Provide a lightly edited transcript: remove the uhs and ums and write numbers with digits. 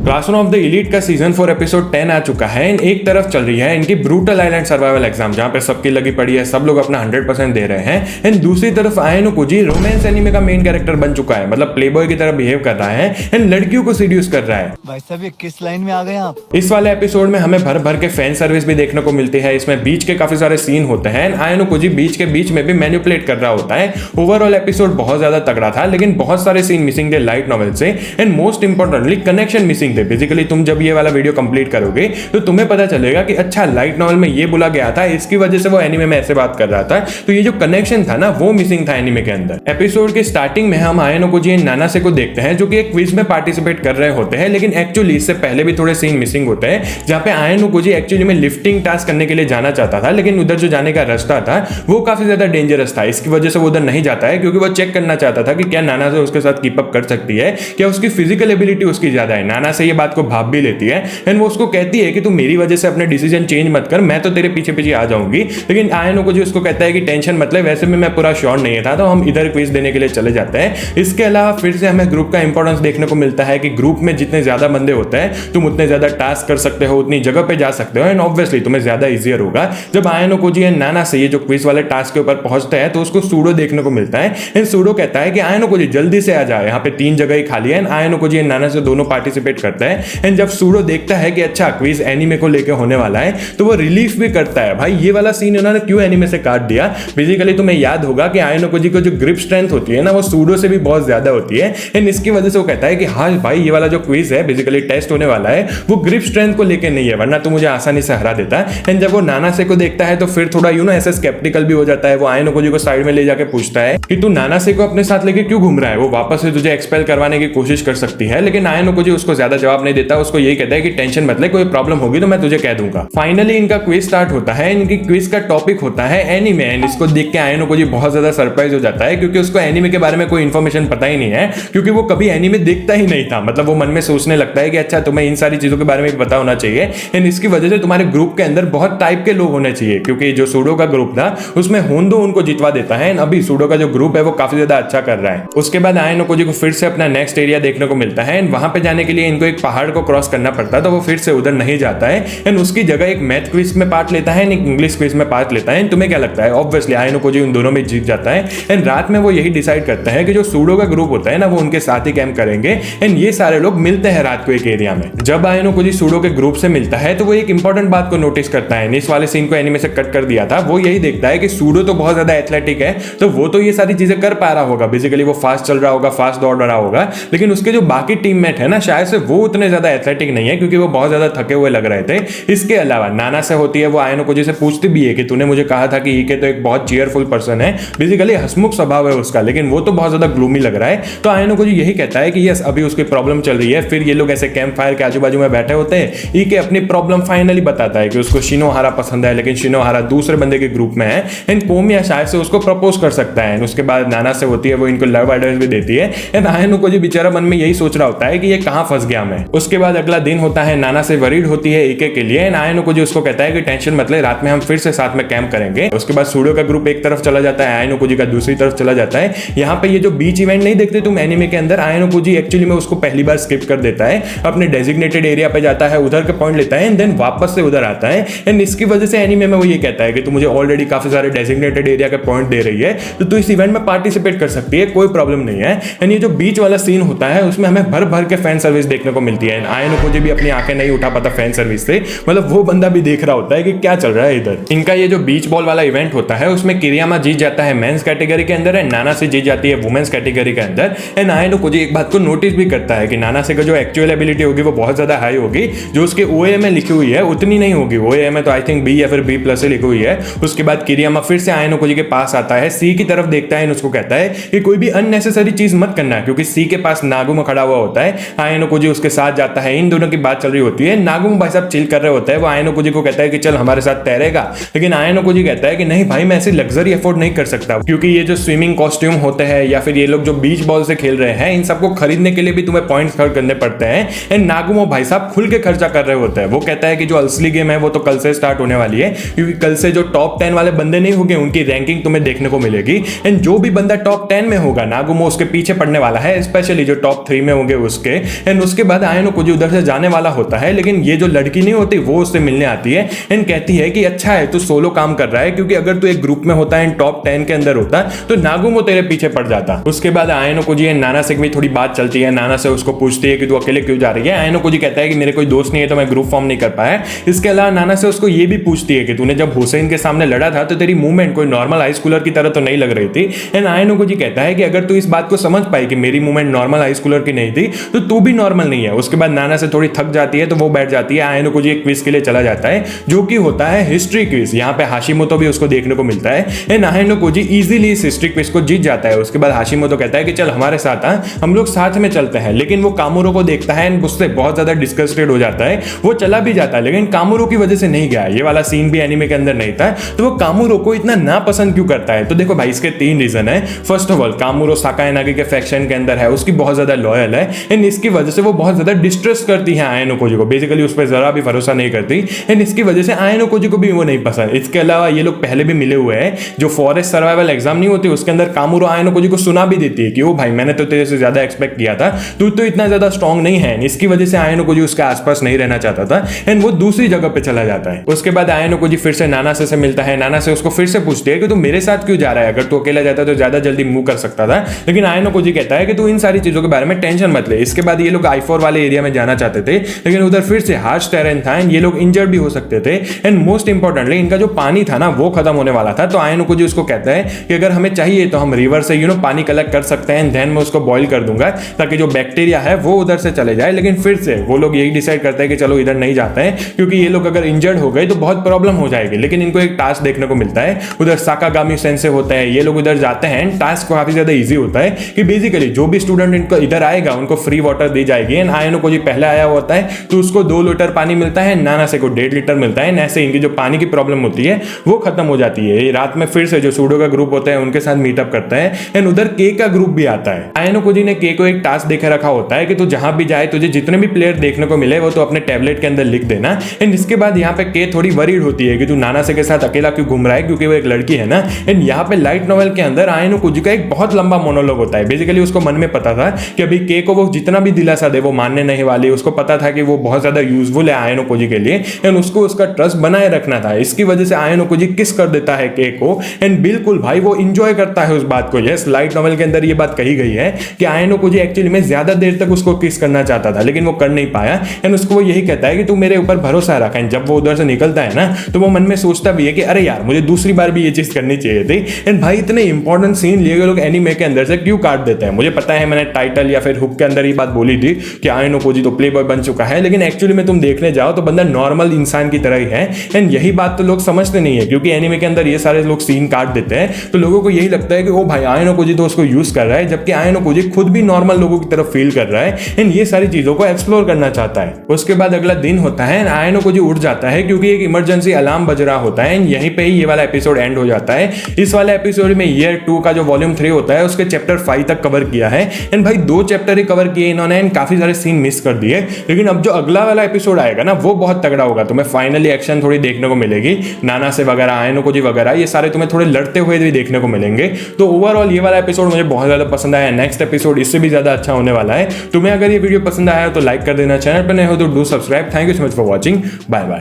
Classroom of the elite का season 4 episode 10 आ चुका है। एक तरफ चल रही है इनकी ब्रूटल आइलैंड सर्वाइवल एग्जाम, जहां पे सबकी लगी पड़ी है, सब लोग अपना 100% दे रहे हैं। एंड दूसरी तरफ आयनो कुजी रोमांस एनिमे का मेन कैरेक्टर बन चुका है, मतलब प्लेबॉय की तरह बिहेव कर रहा है एंड लड़कियों को सीड्यूस कर रहा है। भाई साहब ये किस लाइन में आ गए आप? इस वाले एपिसोड में हमें भर भर के फैन सर्विस भी देखने को मिलती है। इसमें बीच के काफी सारे सीन होते हैं। आयनो कुजी बीच के बीच में भी मैनिपुलेट कर रहा होता है। ओवरऑल एपिसोड बहुत ज्यादा तगड़ा था, लेकिन बहुत सारे सीन मिसिंग थे लाइट नॉवेल से and most importantly connection missing थे। बेसिकली तुम जब ये वाला वीडियो कंप्लीट करोगे तो तुम्हें पता चलेगा कि अच्छा लाइट नॉवेल में ये बोला गया था, इसकी वजह से वो एनीमे में ऐसे बात कर रहा था। तो ये जो कनेक्शन था ना वो मिसिंग था एनीमे के अंदर। एपिसोड के स्टार्टिंग में हम आयनो कुजी एंड नानासे को देखते हैं जो कि एक क्विज में पार्टिसिपेट कर रहे होते हैं, लेकिन एक्चुअली इससे पहले भी थोड़े सीन मिसिंग होते हैं जहां पे आयनो कुजी एक्चुअली में लिफ्टिंग टास्क करने के लिए जाना चाहता था, लेकिन उधर जो जाने का रास्ता था वो काफी ज्यादा डेंजरस था। इसकी वजह से वो उधर नहीं जाता है क्योंकि वो चेक करना चाहता था कि क्या नानासे उसके साथ कीप अप कर सकती है, क्या उसकी फिजिकल एबिलिटी उसकी ज्यादा है। नानासे ये बात को भाप भी लेती है एंड वो उसको कहती है कि तू मेरी वजह से अपने डिसीजन चेंज मत कर, मैं तो तेरे पीछे पीछे आ जाऊंगी। लेकिन आयनो कुजी उसको कहता है कि टेंशन मत ले, वैसे भी मैं पूरा श्योर नहीं था, तो हम इधर क्विज देने के लिए चले जाते हैं। इसके अलावा फिर से हमें ग्रुप का इंपॉर्टेंस देखने को मिलता है कि ग्रुप में जितने ज्यादा बंदे होते हैं तुम उतने ज्यादा टास्क कर सकते हो, उतनी जगह पे जा सकते हो एंड ऑब्वियसली तुम्हें ज्यादा इजियर होगा। जब आयनो कुजी एंड नानासे ये जो क्विज वाले टास्क के ऊपर पहुंचते हैं तो उसको सूडो देखने को मिलता है एंड सूडो कहता है कि आयनो कुजी जल्दी से आ जाए, यहाँ पे 3 जगह ही खाली है एंड आयनो कुजी एंड नानासे दोनों पार्टिसिपेट करते हैं। एंड जब सूडो देखता है कि अच्छा क्विज एनीमे को लेके होने वाला है तो वो रिलीफ भी करता है। भाई ये वाला सीन उन्होंने क्यों एनीमे से काट दिया? बेसिकली तुम्हें याद होगा कि आयनो कुजी को जो ग्रिप स्ट्रेंथ होती है ना वो सूडो से भी बहुत ज्यादा होती है एंड इसकी वजह से वो कहता है कि हाँ भाई ये वाला जो क्विज है बेसिकली टेस्ट होने वाला है वो ग्रिप स्ट्रेंथ को लेके नहीं है, वरना तो मुझे आसानी से हरा देता। एंड जब वो नानासे को देखता है तो फिर थोड़ा ऐसे स्केप्टिकल भी हो जाता है। वो आयनो कुजी को साइड में ले जाके पूछता है कि तू नानासे को अपने साथ लेके क्यों घूम रहा है, वो वापस से तुझे एक्सपेल करवाने की कोशिश कर सकती है। लेकिन आयनो कुजी उसको ज्यादा जवाब नहीं देता, उसको यही कहता है कि टेंशन मत ले, कोई प्रॉब्लम होगी तो मैं तुझे कह दूंगा। फाइनली इनका क्विज स्टार्ट होता है। इनकी क्विज का टॉपिक होता है एनीमे एंड इसको देख के आयनो कुजी बहुत ज्यादा सरप्राइज हो जाता है क्योंकि उसको एनीमे के बारे में कोई इन्फॉर्मेशन पता ही नहीं है, क्योंकि वो कभी एनीमे देखता ही नहीं था। मतलब वो मन में सोचने लगता है कि अच्छा तुम्हें इन सारी चीजों के बारे में पता होना चाहिए एंड इसकी वजह से तुम्हारे ग्रुप के अंदर बहुत टाइप के लोग होने चाहिए, क्योंकि जो सूडो का ग्रुप था उसमें होंदो उनको जितवा देता है एंड अभी सूडो का जो ग्रुप है वो काफी ज्यादा अच्छा कर रहा है। उसके बाद आयनो कुजी को फिर से अपना नेक्स्ट एरिया देखने को मिलता है एंड वहां पे जाने के लिए इनको एक पहाड़ को क्रॉस करना पड़ता है, तो वो फिर से उधर नहीं जाता है एंड उसकी जगह एक मैथ क्विज में पार्ट लेता है, एक इंग्लिश क्विज में पार्ट लेता है। तुम्हें क्या लगता है? ऑब्वियसली आयनो कुजी उन दोनों में जीत जाता है एंड रात में वो यही डिसाइड करता है कि जो सूडो का ग्रुप होता है ना वो उनके साथ ही कैंप करेंगे एंड ये सारे लोग मिलते हैं रात को एक एरिया में। जब आयनो कुजी सूडो के ग्रुप से मिलता है तो वो एक इंपॉर्टेंट बात को नोटिस करता है। इस वाले सीन को एनीमे से कट कर दिया था। वो यही देखता है कि सूडो तो बहुत ज्यादा एथलेटिक है, तो वो तो ये सारी चीजें कर पा रहा होगा, बेसिकली वो फास्ट चल रहा होगा, फास्ट दौड़ रहा होगा, लेकिन उसके जो बाकी टीममेट है ना शायद से वो उतने ज्यादा एथलेटिक नहीं है क्योंकि वो बहुत ज्यादा थके हुए लग रहे थे। इसके अलावा नानासे होती है, वो आयनो कुजी से पूछती भी है कि तूने मुझे कहा था कि ईके तो एक बहुत चीयरफुल पर्सन है, बेसिकली हंसमुख स्वभाव है उसका, लेकिन वो तो बहुत ज्यादा ग्लूमी लग रहा है। तो आयनो कुजी यही कहता है कि यस अभी उसकी प्रॉब्लम चल रही है। फिर ये लोग ऐसे कैंप फायर के आजू बाजू में बैठे होते हैं। ईके अपनी प्रॉब्लम फाइनली बताता है कि उसको शिनोहारा पसंद है, लेकिन शिनोहारा दूसरे बंदे के ग्रुप में है एंड कोमिया शायद से उसको प्रपोज कर सकता है। उसके बाद नानासे होती है, वो इनको लव एडवाइस भी देती है एंड आयनो कुजी बेचारा मन में यही सोच रहा होता है कि ये कहां फंस गया मैं। उसके बाद अगला दिन होता है, नानासे वरीड होती है ईके के लिए एंड आयनो कुजी उसको कहता है कि टेंशन मत ले, रात में हम फिर से साथ में कैंप करेंगे। उसके बाद सूडो का ग्रुप एक तरफ चला जाता है, आयनो कुजी का दूसरी तरफ चला जाता है। यहाँ पे ये जो बीच इवेंट नहीं देखते तुम एनीमे के अंदर, आयनो कुजी एक्चुअली में उसको पहली बार स्किप कर देता है, अपने डेजिग्नेटेड एरिया पे जाता है, उधर के पॉइंट लेता है एंड देन वापस से उधर आता है एंड इसकी वजह से एनीमे में वो ये कहता है कि तू मुझे ऑलरेडी काफी सारे डेजिग्नेटेड एरिया के पॉइंट दे रही है तो तू इस इवेंट में पार्टिसिपेट कर सकती है, कोई प्रॉब्लम नहीं है। एंड ये जो बीच वाला सीन होता है उसमें हमें भर भर के फैन सर्विस देखने को मिलती है। आयनो कुजी भी अपनी आंखें नहीं उठा पाता फैन सर्विस से, मतलब वो बंदा भी देख रहा होता है कि क्या चल रहा है इधर। इनका ये जो बीच बॉल वाला इवेंट होता है उसमें किरियामा जीत जाता है मेंस कैटेगरी के अंदर एंड नानासे जीत जाती है वुमेन्स कैटेगरी के अंदर। एंड आयनो कुजी एक बात को नोटिस भी करता है कि नानासे का जो एक्चुअल एबिलिटी होगी वो बहुत ज्यादा हाई होगी, जो उसके ओए में लिखी हुई है उतनी नहीं होगी। ओए में तो आई थिंक बी या फिर बी प्लस लिखी हुई है। उसके बाद किरियामा फिर से आयनो कुजी के पास आता है, सी की तरफ देखता है, उसको कहता है कि कोई भी अननेसेसरी चीज मत करना, क्योंकि सी के पास नागुमो खड़ा हुआ होता है। आयनो कुजी उसके साथ जाता है, इन दोनों की बात चल रही होती है। नागुमो भाई साहब चिल कर रहे होते हैं, वो आयनो कुजी को कहता है कि चल हमारे साथ तैरेगा, लेकिन आयनो कुजी कहता है कि नहीं भाई मैं ऐसी लग्जरी अफोर्ड नहीं कर सकता, क्योंकि ये जो स्विमिंग कॉस्ट्यूम होते हैं या फिर ये लोग जो बीच बॉल से खेल रहे हैं इन सबको खरीदने के लिए भी तुम्हें पॉइंट्स खर्च करने पड़ते हैं। एंड नागुमो भाई साहब खुल के खर्चा कर रहे होते हैं। वो कहता है कि जो असली गेम है वो तो कल से स्टार्ट होने वाली है, क्योंकि कल से जो टॉप 10 वाले बंदे नहीं होंगे उनकी रैंकिंग तुम्हें देखने को मिलेगी एंड जो भी बंदा टॉप 10 में होगा नागुमो उसके पीछे पड़ने वाला है, स्पेशली जो टॉप 3 में होंगे उसके। एंड उसके बाद आयनो कोजी उधर से जाने वाला होता है, लेकिन ये जो लड़की नहीं होती वो उससे मिलने आती है एंड कहती है कि अच्छा है तू सोलो काम कर रहा है, क्योंकि अगर तू एक ग्रुप में होता है टॉप 10 के अंदर होता तो नागुमो तेरे पीछे पड़ जाता। उसके बाद आयनो कोजी एंड नाना से भी थोड़ी बात चलती है। नाना से उसको पूछती है कि तू अकेले क्यों जा रही है। आयनो कोजी कहता है कि मेरे कोई दोस्त नहीं है तो मैं ग्रुप फॉर्म नहीं कर पाया। इसके अलावा नाना से उसको ये भी पूछती है कि तूने जब हुसैन के सामने लड़ा था तो तेरी मूवमेंट कोई नॉर्मल हाई स्कूलर की तरह तो नहीं लग रही थी। एंड आयनो कोजी कहता है कि अगर तू इस बात को समझ पाई कि मेरी मूवमेंट नॉर्मल हाई स्कूलर की नहीं थी तो तू भी नॉर्मल नहीं है। उसके बाद नाना से थोड़ी थक जाती है तो वो बैठ जाती है। आयनो कोजी एक क्विज के लिए चला जाता है जो कि होता है हिस्ट्री क्विज। यहाँ पे हाशिमोतो भी उसको देखने को मिलता है एंड आयनो कोजी इजीली इस हिस्ट्री क्विज को जीत जाता है। उसके बाद हाशिमोतो कहता है कि चल हमारे साथ आ, हम लोग साथ में चलते हैं। लेकिन वो कामुरो को देखता है एंड उससे बहुत ज्यादा डिस्कस्टेड हो जाता है। वो चला भी जाता है लेकिन कामुरो की वजह से नहीं गया। ये वाला सीन भी एनिमे के अंदर नहीं था। तो वो कामुरो को इतना नापसंद क्यों करता है? तो देखो भाई इसके 3 रीजन है। फर्स्ट ऑफ ऑल कामुरो साकाए नागी के फैक्शन के अंदर है, उसकी बहुत ज्यादा लॉयल है एंड इसकी वजह से वो बहुत ज्यादा डिस्ट्रस्ट करती है आयनो कोजी को। बेसिकली उस पर जरा भी भरोसा नहीं करती एंड इसकी वजह से आयनो कोजी को भी वो नहीं पसंद। इसके अलावा ये लोग पहले भी मिले हुए हैं। जो फॉरेस्ट सर्वाइवल एग्जाम नहीं होती उसके अंदर कामुरो आयनो कोजी को सुना भी देती है कि ओ भाई मैंने तो तेरे से ज्यादा एक्सपेक्ट किया था, तू तो इतना ज्यादा स्ट्रांग नहीं है। इसकी वजह से आयनो कोजी उसके आसपास नहीं रहना चाहता था एंड वो दूसरी जगह पे चला जाता है। उसके बाद आयनो कोजी फिर से नाना से मिलता है। नाना से उसको फिर से पूछती है कि तू मेरे साथ क्यों जा रहा है, अगर तू अकेला जाता तो ज्यादा जल्दी मूव कर सकता था। लेकिन आयनो कोजी कहता है कि तू इन सारी चीजों के बारे में टेंशन मत ले। इसके बाद ये लोग I4 वाले एरिया में जाना चाहते थे लेकिन उधर फिर से हार्श टेरेन था एंड ये लोग इंजर्ड भी हो सकते थे एंड मोस्ट इंपॉर्टेंटली इनका जो पानी था ना वो खत्म होने वाला था। तो आयनो कोजी उसको कहता है कि अगर हमें चाहिए तो हम रिवर से पानी कलेक्ट कर सकते हैं, देन मैं उसको बॉईल कर दूंगा ताकि जो बैक्टीरिया है वो उधर से चले जाए। लेकिन फिर से वो लोग यही डिसाइड करते हैं कि चलो इधर नहीं जाते हैं क्योंकि ये लोग अगर इंजर्ड हो गए तो बहुत प्रॉब्लम हो जाएगी। लेकिन इनको एक टास्क देखने को मिलता है, उधर साकागामी सेंसे होता है, ये लोग उधर जाते हैं। टास्क काफी ज्यादा इजी होता है कि बेसिकली जो भी स्टूडेंट इनको इधर आएगा उनको फ्री वाटर दी जाएगी एंड आयनो कोजी पहले आया होता है तो उसको 2 लीटर पानी मिलता है, नाना से को 1.5 लीटर मिलता है। ऐसे इनकी जो पानी की प्रॉब्लम होती है वो खत्म हो जाती है। रात में फिर से जो सूडो का ग्रुप होता है उनके साथ मीटअप करता है एंड उधर के का ग्रुप भी आता है। आयनो कोजी ने के को एक टास्क देखे रखा होता है कि तू जहां भी जाए तुझे जितने भी प्लेयर देखने को मिले वो तो अपने टैबलेट के अंदर लिख देना। एंड इसके बाद यहाँ पे के थोड़ी वरीड होती है कि तू नाना से के साथ अकेला क्यों घूम रहा है क्योंकि वो एक लड़की है ना। एंड यहाँ पे लाइट नॉवेल के अंदर आयनो कोजी का एक बहुत लंबा मोनोलॉग होता है। बेसिकली उसको मन में पता था कि अभी के को वो जितना भी दिलासा दे वो मानने नहीं वाली। उसको पता था कि वो बहुत ज्यादा यूजफुल है आयनो कोजी के लिए एंड उसको उसका ट्रस्ट बनाए रखना था। इसकी वजह से आयनो कोजी किस कर देता है के को एंड बिल्कुल भाई वो इंजॉय करता है उस बात को। यस लाइट नॉवेल के अंदर ये बात कही गई है कि आयनो कोजी एक्चुअली में ज्यादा देर तक उसको किस करना चाहता था लेकिन वो कर नहीं पाया एंड उसको वो यही कहता है कि तू मेरे ऊपर भरोसा रखा। एंड जब वो उधर से निकलता है ना तो वो मन में सोचता भी है कि अरे यार मुझे दूसरी बार भी ये चीज करनी चाहिए थी। एंड भाई इतने इंपॉर्टेंट सीन लिए गए लोग एनीमे के अंदर से क्यों काट देते हैं? मुझे पता है मैंने टाइटल या फिर हुक के अंदर ये बात बोली थी कि आयनो कोजी तो प्ले बॉय बन चुका है, लेकिन एक्चुअली में तुम देखने जाओ तो बंदा नॉर्मल इंसान की तरह ही है। एंड यही बात तो लोग समझते नहीं है क्योंकि एनीमे के अंदर ये सारे लोग सीन काट देते हैं तो लोगों को यही लगता है कि ओ भाई आयनो कोजी तो उसको यूज कर रहा है, जबकि आयनो कोजी खुद भी नॉर्मल लोगों की तरफ फील कर रहा है एंड ये सारी चीजों को एक्सप्लोर करना चाहता है। उसके बाद अगला दिन होता है आयनो कोजी उठ जाता है क्योंकि एक इमरजेंसी अलार्म बज रहा होता है एंड यहीं पे ही ये वाला एपिसोड एंड हो जाता है। इस वाले एपिसोड में ईयर 2 का जो वॉल्यूम 3 होता है उसके चैप्टर 5 तक कवर किया है एंड भाई 2 चैप्टर ही कवर किए इन्होंने एंड काफी सारे सीन मिस कर दिए। लेकिन अब जो अगला वाला एपिसोड आएगा ना वो बहुत तगड़ा होगा। तुम्हें फाइनली एक्शन थोड़ी देखने को मिलेगी, नाना से वगैरह आयनो कोजी वगैरह ये सारे तुम्हें थोड़े लड़ते हुए भी देखने को मिलेंगे। तो ओवरऑल ये वाला एपिसोड मुझे बहुत ज्यादा पसंद आया। नेक्स्ट एपिसोड इससे भी ज्यादा अच्छा होने वाला है। तुम्हें अगर ये वीडियो पसंद आया तो लाइक कर देना, चैनल पर नए हो तो do subscribe. Thank you so much for watching, bye bye.